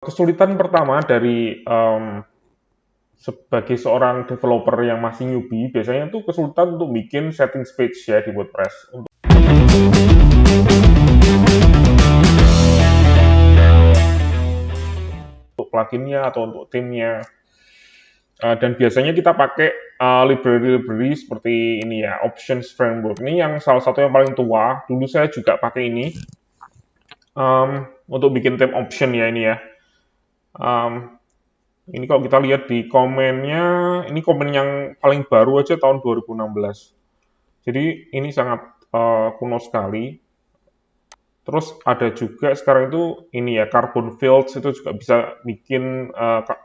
Kesulitan pertama dari sebagai seorang developer yang masih newbie, biasanya tuh kesulitan untuk bikin settings page ya di WordPress. Untuk pluginnya atau untuk theme-nya. Dan biasanya kita pakai library-library seperti ini ya, Options Framework. Ini yang salah satu yang paling tua. Dulu saya juga pakai ini untuk bikin theme option ya ini ya. Ini kalau kita lihat di komennya, ini komen yang paling baru aja tahun 2016. Jadi ini sangat kuno sekali. Terus ada juga sekarang itu ini ya, Carbon Fields itu juga bisa bikin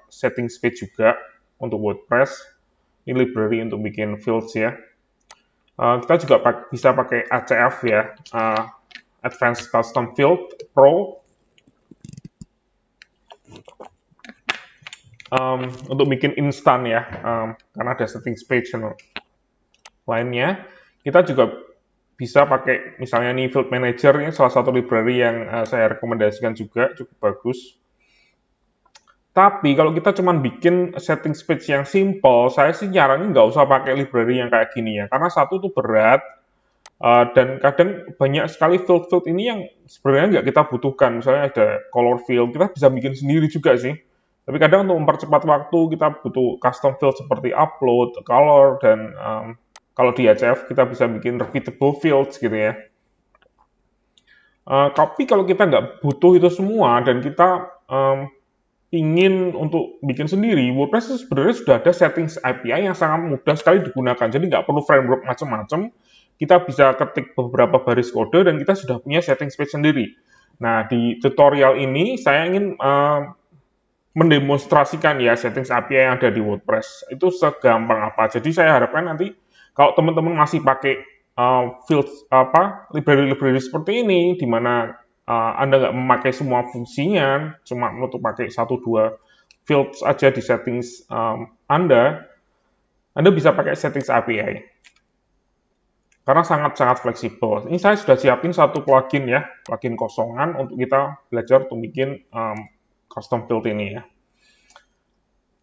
settings page juga untuk WordPress. Ini library untuk bikin fields ya. Kita juga bisa pakai ACF ya, Advanced Custom Field Pro. Untuk bikin instan ya, karena ada settings page lainnya. Kita juga bisa pakai misalnya nih Field Manager, ini salah satu library yang saya rekomendasikan juga, cukup bagus. Tapi kalau kita cuma bikin settings page yang simple, saya sih nyaranin nggak usah pakai library yang kayak gini ya, karena satu tuh berat, dan kadang banyak sekali field-field ini yang sebenarnya nggak kita butuhkan. Misalnya ada color field, kita bisa bikin sendiri juga sih. Tapi kadang untuk mempercepat waktu, kita butuh custom field seperti upload, color, dan kalau di ACF kita bisa bikin repeatable fields gitu ya. Tapi kalau kita nggak butuh itu semua, dan kita ingin untuk bikin sendiri, WordPress itu sebenarnya sudah ada settings API yang sangat mudah sekali digunakan. Jadi nggak perlu framework macam-macam. Kita bisa ketik beberapa baris kode dan kita sudah punya settings page sendiri. Nah, di tutorial ini saya ingin mendemonstrasikan ya settings API yang ada di WordPress. Itu segampang apa. Jadi saya harapkan nanti kalau teman-teman masih pakai library-library seperti ini, di mana Anda nggak memakai semua fungsinya, cuma untuk pakai 1-2 fields aja di settings Anda bisa pakai settings API. Karena sangat-sangat fleksibel. Ini saya sudah siapin satu plugin ya, plugin kosongan untuk kita belajar untuk bikin custom field ini ya.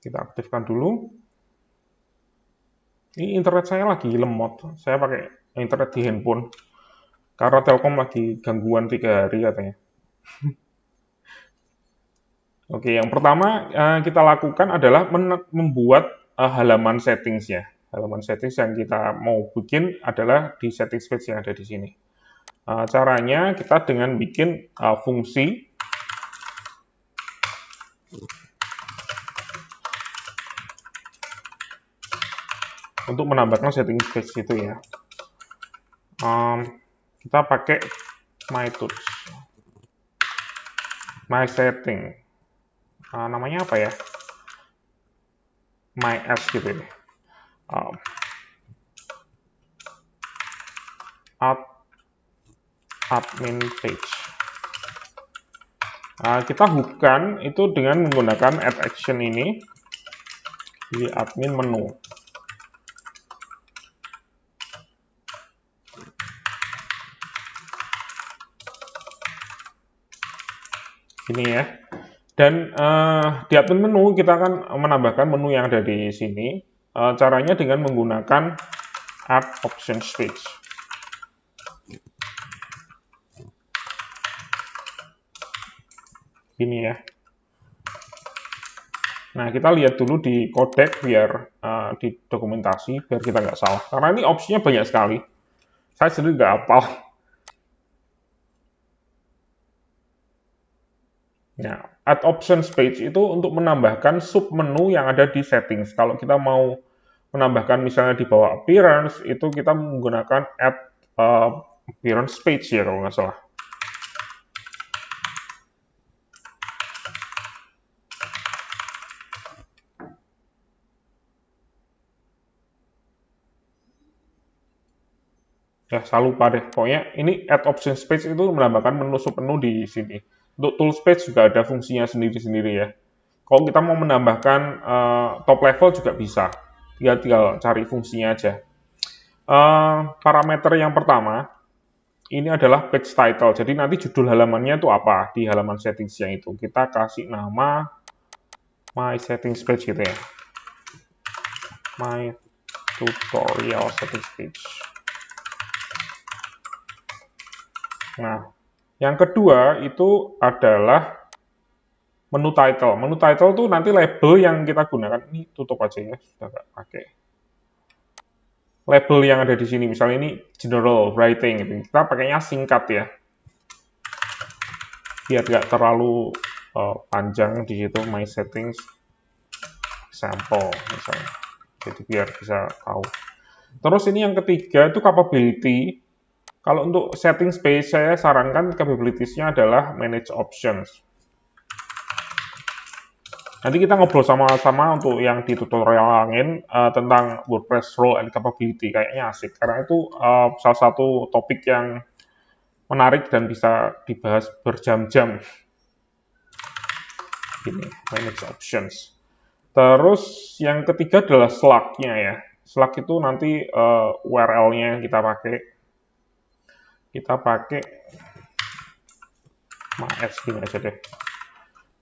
Kita aktifkan dulu. Ini internet saya lagi lemot. Saya pakai internet di handphone. Karena Telkom lagi gangguan 3 hari katanya. Oke, yang pertama kita lakukan adalah membuat halaman settings ya. Halaman settings yang kita mau bikin adalah di settings page yang ada di sini. Caranya kita dengan bikin fungsi untuk menambahkan settings page itu ya. Kita pakai my tools, my setting, namanya apa ya, my s gitu ya, admin page. Kita hookkan itu dengan menggunakan add action ini di admin menu. Ini ya. Dan di admin menu kita akan menambahkan menu yang ada di sini. Caranya dengan menggunakan add options page. Ini ya. Nah, kita lihat dulu di codec biar di dokumentasi biar kita nggak salah. Karena ini opsinya banyak sekali. Saya sendiri nggak hafal. Nah, add options page itu untuk menambahkan sub menu yang ada di settings. Kalau kita mau menambahkan misalnya di bawah appearance, itu kita menggunakan add appearance page ya kalau nggak salah. Ya, saya lupa deh. Pokoknya ini add options page itu menambahkan menu sub menu di sini. Untuk tools page juga ada fungsinya sendiri-sendiri ya. Kalau kita mau menambahkan top level juga bisa. Tinggal cari fungsinya aja. Parameter yang pertama, ini adalah page title. Jadi nanti judul halamannya itu apa di halaman settingsnya itu. Kita kasih nama my settings page gitu ya. My tutorial settings page. Nah, yang kedua itu adalah menu title. Menu title tuh nanti label yang kita gunakan. Ini tutup aja ya, sudah nggak pakai. Label yang ada di sini, misalnya ini general writing gitu. Kita pakainya singkat ya, biar nggak terlalu panjang di situ. My settings sample misalnya, jadi biar bisa tahu. Terus ini yang ketiga itu capability. Kalau untuk settings page saya sarankan capabilities-nya adalah manage options. Nanti kita ngobrol sama-sama untuk yang di tutorial lain tentang WordPress role and capability. Kayaknya asik, karena itu salah satu topik yang menarik dan bisa dibahas berjam-jam. Ini, manage options. Terus yang ketiga adalah slug-nya ya. Slug itu nanti URL-nya yang kita pakai. Kita pakai MyS gini aja deh.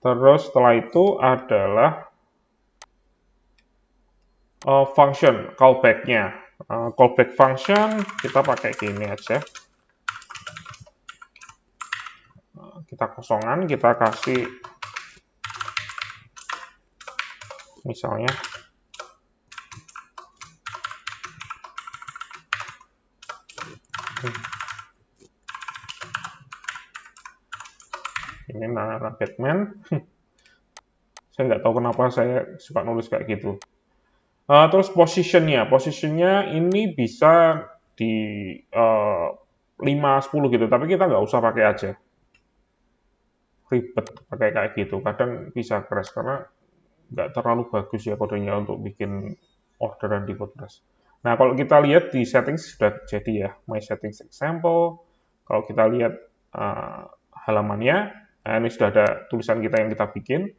Terus setelah itu adalah function callback-nya. Callback function kita pakai gini aja. Kita kosongan, kita kasih misalnya ini nama Batman. Saya nggak tahu kenapa saya suka nulis kayak gitu. Terus positionnya ini bisa di 5-10 gitu, tapi kita nggak usah pakai aja. Ribet pakai kayak gitu, kadang bisa crash karena nggak terlalu bagus ya kodenya untuk bikin orderan di WordPress. Nah, kalau kita lihat di settings sudah jadi ya, my settings example. Kalau kita lihat halamannya, ini sudah ada tulisan kita yang kita bikin.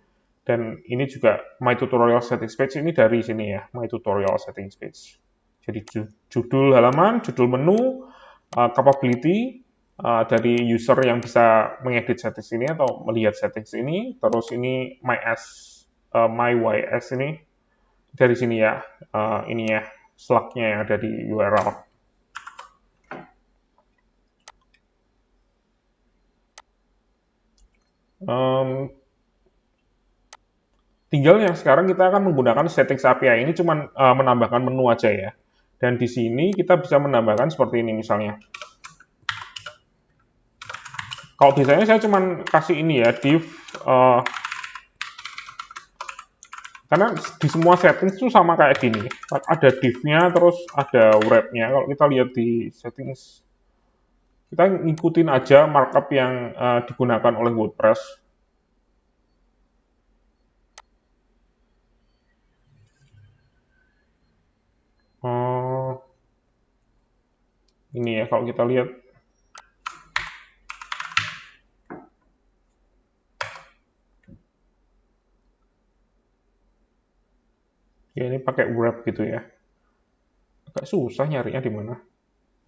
Dan ini juga my tutorial settings page, ini dari sini ya, my tutorial settings page. Jadi judul halaman, judul menu, capability dari user yang bisa mengedit settings ini atau melihat settings ini. Terus ini my YS ini dari sini ya, ini ya slug-nya yang ada di URL. Tinggal yang sekarang kita akan menggunakan settings API ini cuma menambahkan menu aja ya. Dan di sini kita bisa menambahkan seperti ini misalnya. Kalau biasanya saya cuma kasih ini ya, div. Karena di semua settings itu sama kayak gini. Ada div-nya, terus ada wrap-nya. Kalau kita lihat di settings, kita ngikutin aja markup yang digunakan oleh WordPress. Ini ya, kalau kita lihat. Ya, ini pakai wrap gitu ya. Agak susah nyarinya di mana.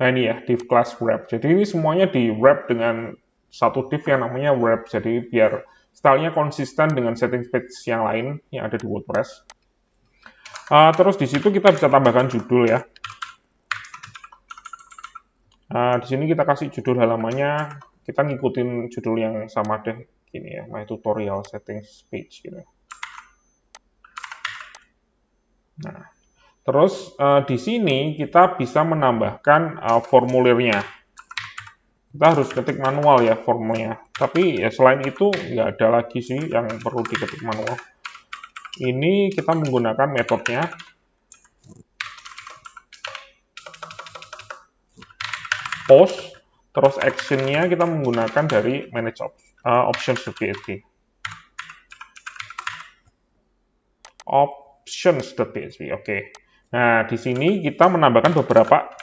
Nah, ini ya, div class wrap. Jadi ini semuanya di wrap dengan satu div yang namanya wrap. Jadi biar stylenya konsisten dengan settings page yang lain yang ada di WordPress. Terus di situ kita bisa tambahkan judul ya. Di sini kita kasih judul halamannya, kita ngikutin judul yang sama deh, gini ya, my tutorial settings page gitu. Nah, terus di sini kita bisa menambahkan formulirnya. Kita harus ketik manual ya formulnya. Tapi ya selain itu nggak ada lagi sih yang perlu diketik manual. Ini kita menggunakan metodenya. Post, terus actionnya kita menggunakan dari manage options.php. Options.php, oke. Nah, di sini kita menambahkan beberapa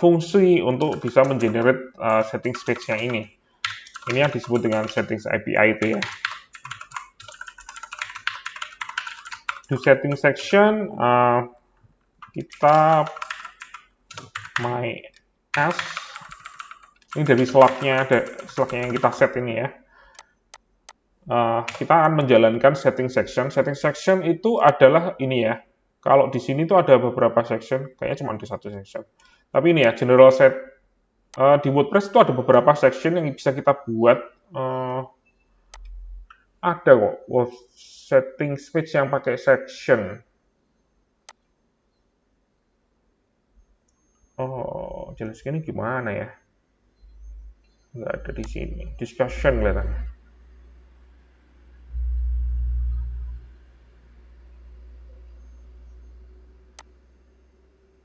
fungsi untuk bisa mengenerate settings page yang ini. Ini yang disebut dengan settings API itu ya. Di setting section, kita my as Ini dari slug-nya, ada slug-nya yang kita set ini ya. Kita akan menjalankan setting section. Setting section itu adalah ini ya. Kalau di sini tuh ada beberapa section, kayaknya cuma ada satu section. Tapi ini ya, general set. Di WordPress itu ada beberapa section yang bisa kita buat. Ada kok, setting page yang pakai section. Oh, jelas gini gimana ya? Nggak ada di sini. Discussion kelihatan.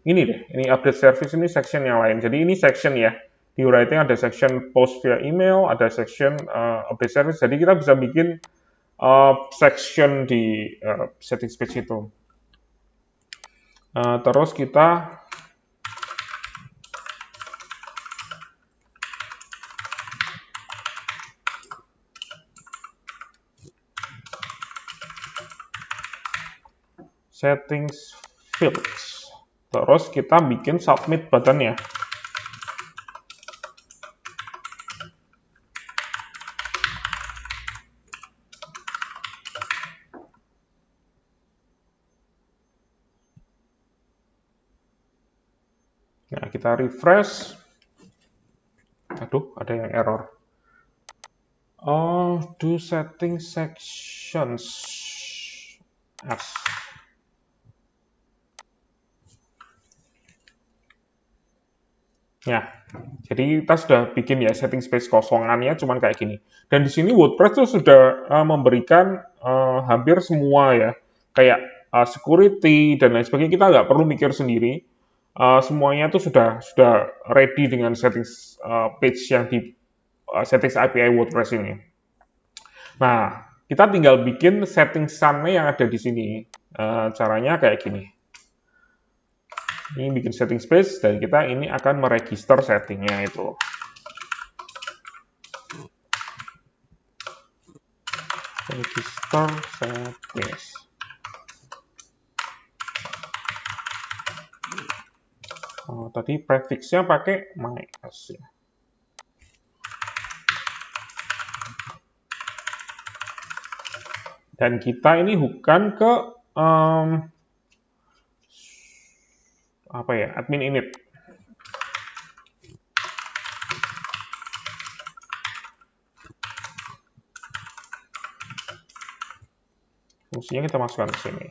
Ini deh, ini update service ini section yang lain. Jadi ini section ya. Di writing ada section post via email, ada section update service. Jadi kita bisa bikin section di setting page itu. Terus kita settings fields. Terus kita bikin submit button ya. Nah, kita refresh. Aduh, ada yang error. Do setting sections as. Ya, jadi kita sudah bikin ya setting space kosongannya cuman kayak gini. Dan di sini WordPress tuh sudah memberikan hampir semua ya, kayak security dan lain sebagainya. Kita nggak perlu mikir sendiri. Semuanya tuh sudah ready dengan settings page yang di settings API WordPress ini. Nah, kita tinggal bikin setting sun-nya yang ada di sini. Caranya kayak gini. Ini bikin setting space dan kita ini akan meregister settingnya itu. Register settings. Tadi prefixnya pakai MyS ya. Dan kita ini bukan ke apa ya, admin init. Fungsinya kita masukkan ke sini.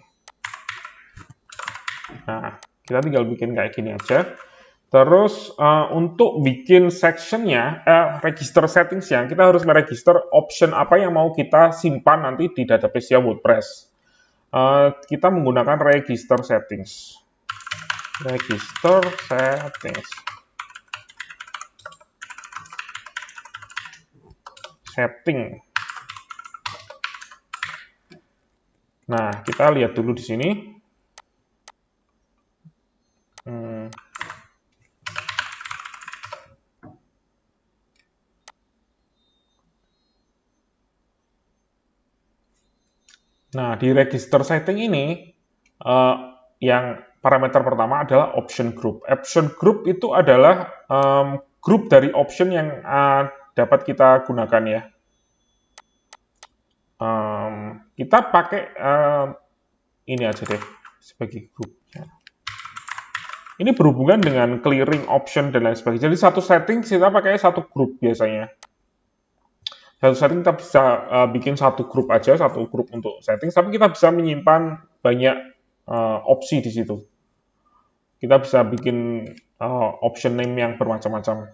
Nah, kita tinggal bikin kayak gini aja. Terus untuk bikin sectionnya, register settingsnya, kita harus meregister option apa yang mau kita simpan nanti di database WordPress. Kita menggunakan register settings. Register settings. Setting. Nah, kita lihat dulu di sini. Nah, di register setting ini, yang parameter pertama adalah option group. Option group itu adalah grup dari option yang dapat kita gunakan ya. Kita pakai ini aja deh sebagai grup. Ini berhubungan dengan clearing option dan lain sebagainya. Jadi satu setting kita pakai satu grup biasanya. Satu setting kita bisa bikin satu grup aja, satu grup untuk setting, tapi kita bisa menyimpan banyak opsi di situ. Kita bisa bikin option name yang bermacam-macam.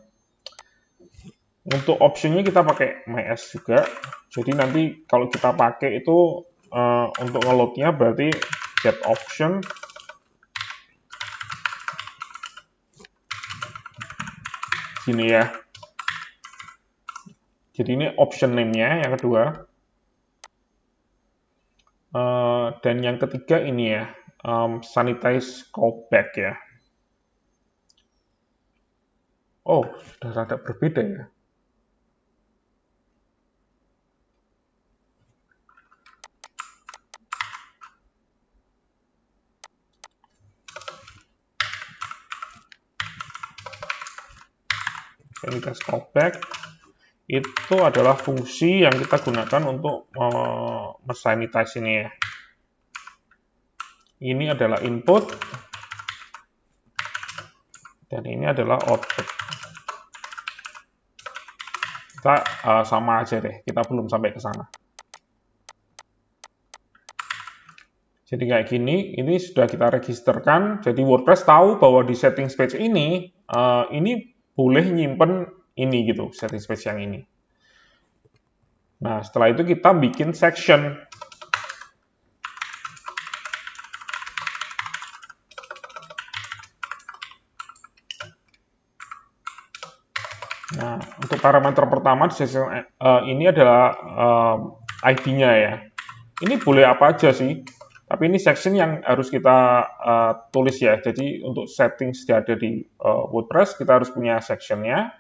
Untuk optionnya kita pakai MyS juga. Jadi nanti kalau kita pakai itu untuk ngeloadnya berarti get option. Gini ya. Jadi ini option name-nya yang kedua. Dan yang ketiga ini ya, sanitize callback ya. Oh, sudah rada berbeda ya. sanitize callback itu adalah fungsi yang kita gunakan untuk sanitize ini ya. Ini adalah input dan ini adalah output. Kita sama aja deh, kita belum sampai ke sana. Jadi kayak gini, ini sudah kita registerkan. Jadi WordPress tahu bahwa di settings page ini boleh nyimpen ini gitu, settings page yang ini. Nah, setelah itu kita bikin section. Nah, untuk parameter pertama di section ini adalah ID-nya ya. Ini boleh apa aja sih, tapi ini section yang harus kita tulis ya. Jadi untuk settings yang ada di WordPress, kita harus punya section-nya.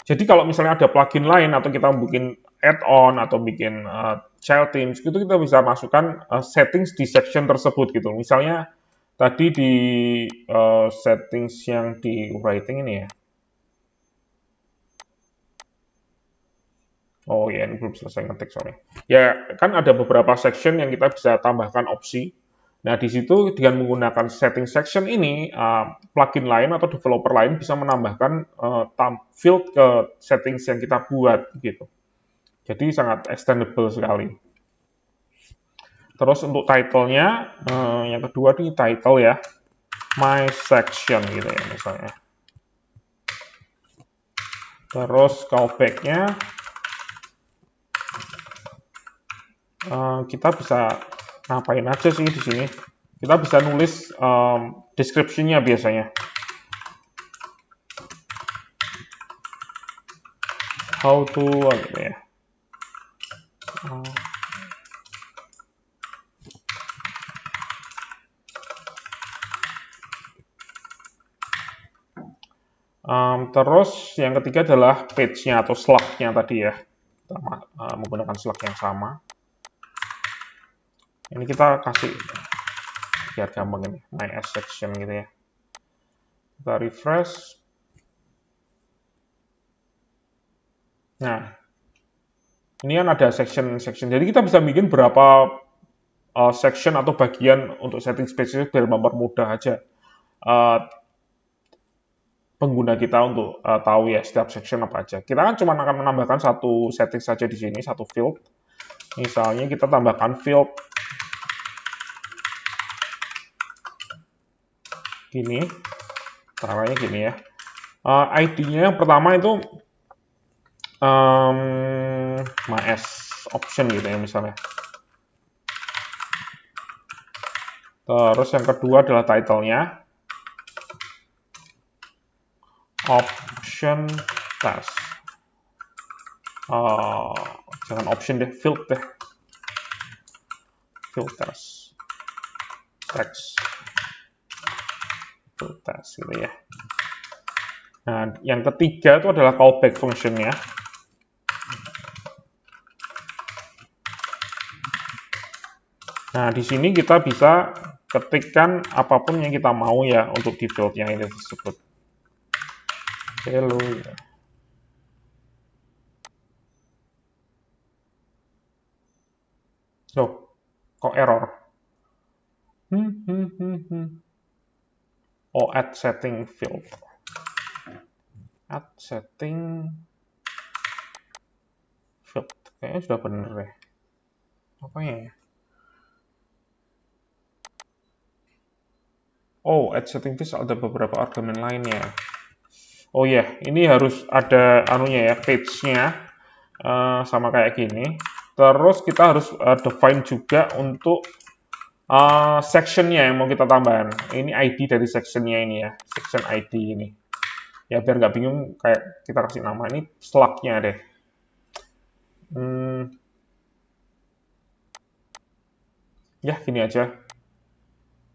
Jadi kalau misalnya ada plugin lain atau kita bikin add-on atau bikin child themes, itu kita bisa masukkan settings di section tersebut gitu. Misalnya tadi di settings yang di writing ini ya. Oh ya, ini belum selesai ngetik soalnya. Ya, kan ada beberapa section yang kita bisa tambahkan opsi. Nah, di situ dengan menggunakan setting section ini, plugin lain atau developer lain bisa menambahkan field ke settings yang kita buat gitu. Jadi sangat extendable sekali. Terus untuk title-nya, yang kedua di title ya, my section gitu ya misalnya. Terus callback-nya, kita bisa ngapain aja sih di sini. Kita bisa nulis description-nya biasanya. How to gitu ya. Terus yang ketiga adalah page-nya atau slug-nya tadi ya. Kita menggunakan slug yang sama. Ini kita kasih biar gampang ini, my section gitu ya. Kita refresh. Nah, ini kan ada section. Jadi kita bisa bikin berapa section atau bagian untuk setting page biar mempermudah aja pengguna kita untuk tahu ya setiap section apa aja. Kita kan cuma akan menambahkan satu setting saja di sini, satu field. Misalnya kita tambahkan field gini, caranya gini ya. ID-nya yang pertama itu my option gitu ya misalnya. Terus yang kedua adalah title-nya option test. Jangan option deh, field deh. Field test. Text. Field test gitu ya. Nah, yang ketiga itu adalah callback function-nya. Nah, di sini kita bisa ketikkan apapun yang kita mau ya untuk di field-nya ini tersebut. Hello. Loh, kok error? Oh, add setting field. Add setting field. Kayaknya sudah bener deh. Apa ya? Oh, add setting field ada beberapa argumen lainnya. Oh ya, ini harus ada anunya ya, page-nya sama kayak gini. Terus kita harus define juga untuk section-nya yang mau kita tambahkan. Ini ID dari section-nya ini ya, section ID ini. Ya biar nggak bingung, kayak kita kasih nama ini slug-nya deh. Ya gini aja.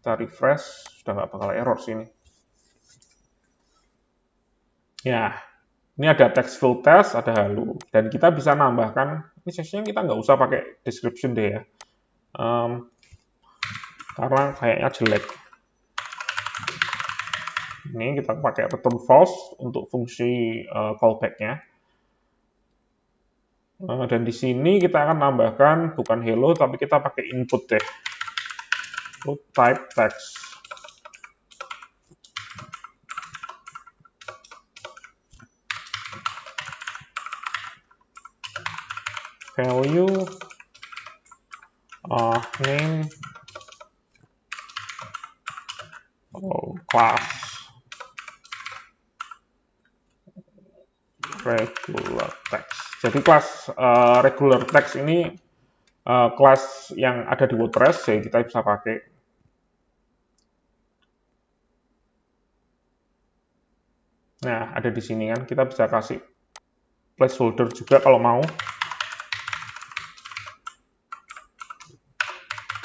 Kita refresh, sudah nggak bakal error sini. Ya, ini ada text field test, ada halo, dan kita bisa nambahkan, ini section kita nggak usah pakai description deh ya, karena kayaknya jelek. Ini kita pakai return false untuk fungsi callback-nya. Dan di sini kita akan tambahkan bukan hello, tapi kita pakai input deh. Input type text. Value name class regular text. Jadi kelas regular text ini kelas yang ada di WordPress, jadi kita bisa pakai. Nah, ada di sini kan, kita bisa kasih placeholder juga kalau mau.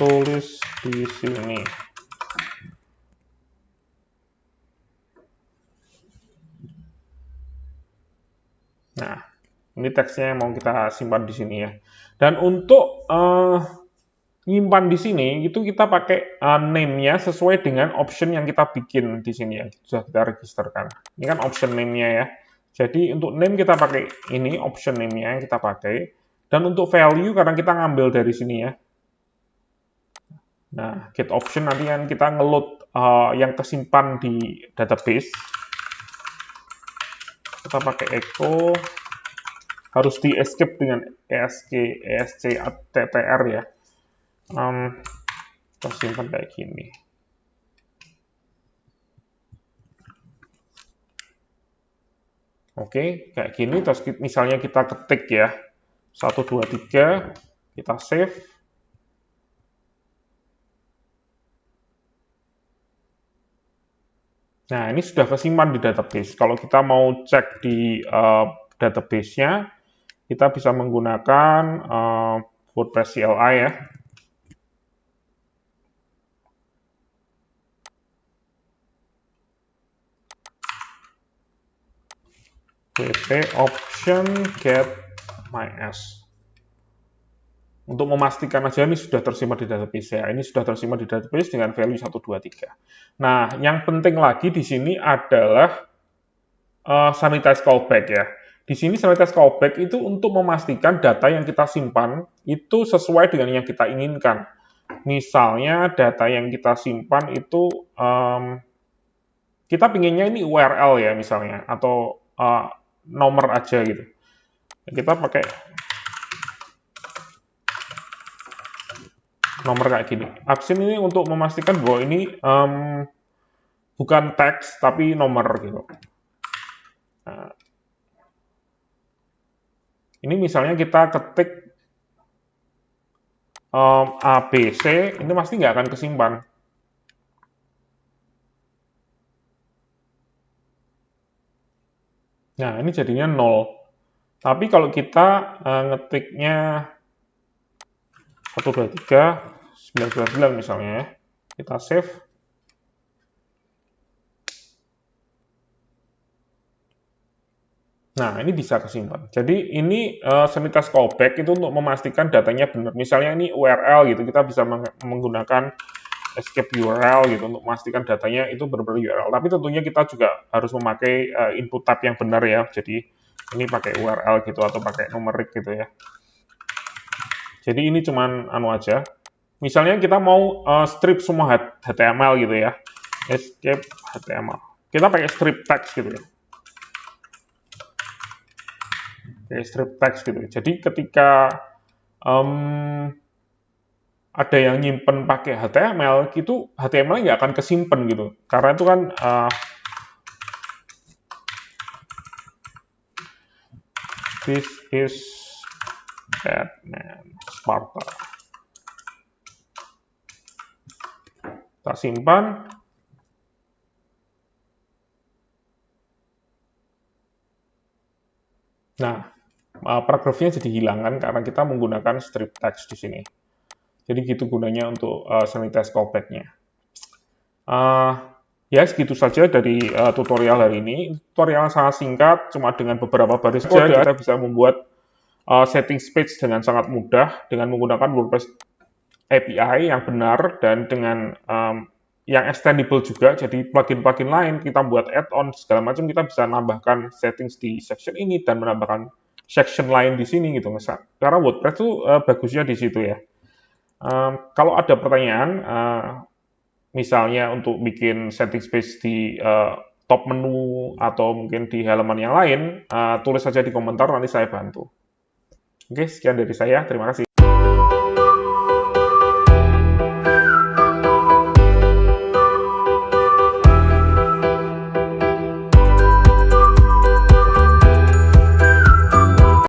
Tulis di sini. Nah, ini teksnya yang mau kita simpan di sini ya. Dan untuk nyimpan di sini, itu kita pakai name-nya sesuai dengan option yang kita bikin di sini ya. Sudah kita registerkan. Ini kan option name-nya ya. Jadi untuk name kita pakai ini, option name-nya yang kita pakai. Dan untuk value, karena kita ngambil dari sini ya. Nah, get option nanti kan kita ngeload yang kesimpan di database. Kita pakai echo, harus di escape dengan escttr ya. Kita simpan kayak gini. Oke, kayak gini. Terus misalnya kita ketik ya, 1, 2, 3, kita save. Nah, ini sudah kesimpan di database. Kalau kita mau cek di database-nya, kita bisa menggunakan WordPress CLI ya. wp option get mys. Untuk memastikan aja ini sudah tersimpan di database ya. Ini sudah tersimpan di database dengan value 1, 2, 3. Nah, yang penting lagi di sini adalah sanitize callback ya. Di sini sanitize callback itu untuk memastikan data yang kita simpan itu sesuai dengan yang kita inginkan. Misalnya data yang kita simpan itu kita pinginnya ini URL ya misalnya, atau nomor aja gitu. Kita pakai nomor kayak gini. Absen ini untuk memastikan bahwa ini bukan teks tapi nomor gitu. Nah, ini misalnya kita ketik ABC, ini pasti nggak akan kesimpan. Nah, ini jadinya 0. Tapi kalau kita ngetiknya 1, 2, 3, 9, 9 misalnya ya, kita save. Nah, ini bisa kesimpan. Jadi ini sanitize callback itu untuk memastikan datanya benar. Misalnya ini URL gitu, kita bisa menggunakan escape URL gitu untuk memastikan datanya itu benar-benar URL. Tapi tentunya kita juga harus memakai input type yang benar ya. Jadi ini pakai URL gitu atau pakai numerik gitu ya. Jadi ini cuman anu aja. Misalnya kita mau strip semua HTML gitu ya. Escape HTML. Kita pakai strip text gitu ya. Strip text gitu. Jadi ketika ada yang nyimpen pakai HTML, itu HTML nggak akan kesimpan gitu. Karena itu kan this is Batman Sparta. Kita simpan. Nah, paragrafnya jadi hilang kan karena kita menggunakan strip text di sini. Jadi gitu gunanya untuk sanitize callback-nya. Ya, segitu saja dari tutorial hari ini. Tutorial sangat singkat, cuma dengan beberapa baris saja kita bisa membuat setting page dengan sangat mudah dengan menggunakan WordPress API yang benar dan dengan yang extendable juga, jadi plugin-plugin lain, kita buat add-on, segala macam, kita bisa nambahkan settings di section ini, dan menambahkan section lain di sini gitu. Karena WordPress itu bagusnya di situ ya. Kalau ada pertanyaan, misalnya untuk bikin setting page di top menu, atau mungkin di halaman yang lain, tulis saja di komentar, nanti saya bantu. Oke, sekian dari saya, terima kasih.